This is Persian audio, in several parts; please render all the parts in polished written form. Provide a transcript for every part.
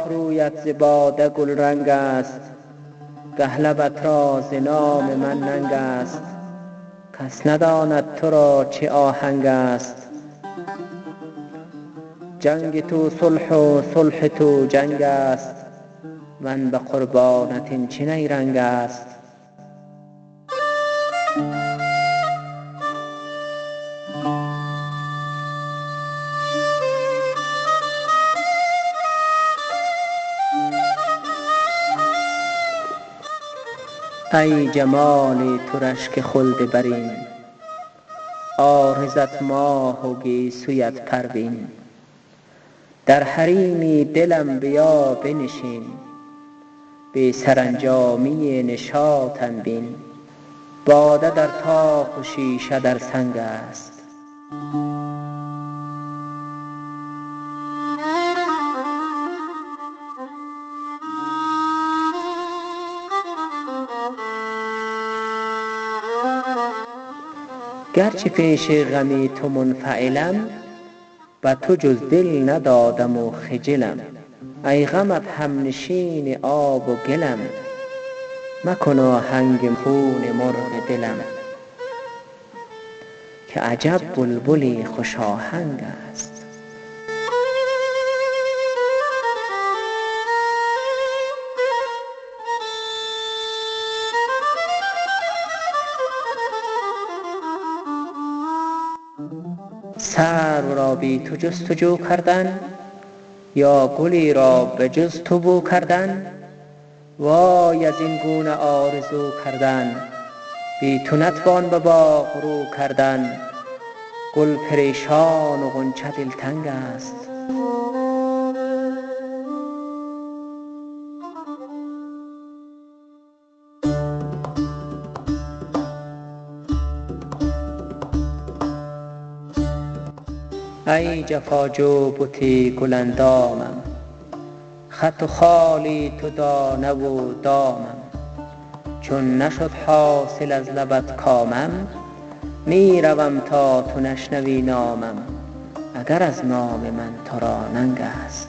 رویت ز باده گل رنگ است، گه لبت را ز نام من ننگ است. کس نداند تو را چه آهنگ است، جنگ تو صلح و صلح تو جنگ است. من به قربانت این چه نیرنگ است. ای جمال تو رشک خلد برین، عارضت ماه و گیسویت پروین. در حریمی دلم بیا بنشین، بی سرانجامی نشاطم بین. باده در طاق و شیشه در سنگ است، گرچه پیش غم تو منفعلم. به تو جز دل ندادم و خجلم. ای غمت همنشین آب و گلم، مکن آهنگ خون مرغ دلم. که عجب بلبلی خوش آهنگ است. سرو را بی تو جستجو کردن، یا گلی را به جز تو بو کردن. وای از این گونه آرزو کردن، بی تو نتوان به باغ رو کردن. گل پریشان و غنچه دلتنگ است. ای جفاجو بتی گل اندامم، خط و خالی تو دانه و دامم. چون نشد حاصل از لبت کامم، می روم تا تو نشنوی نامم. اگر از نام من تو را ننگ است.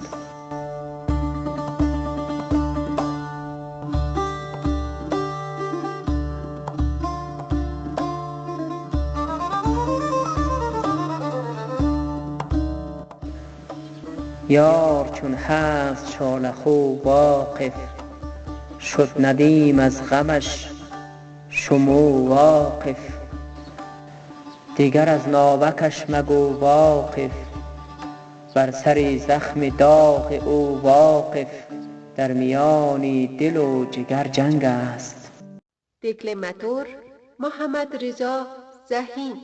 یار چون هست شعله خو واقف، شد ندیم از غمش شمو واقف. دیگر از ناوکش مگو واقف، بر سر زخم داغ او واقف. در میان دل و جگر جنگ است. دکلماتور محمد رضا زهین.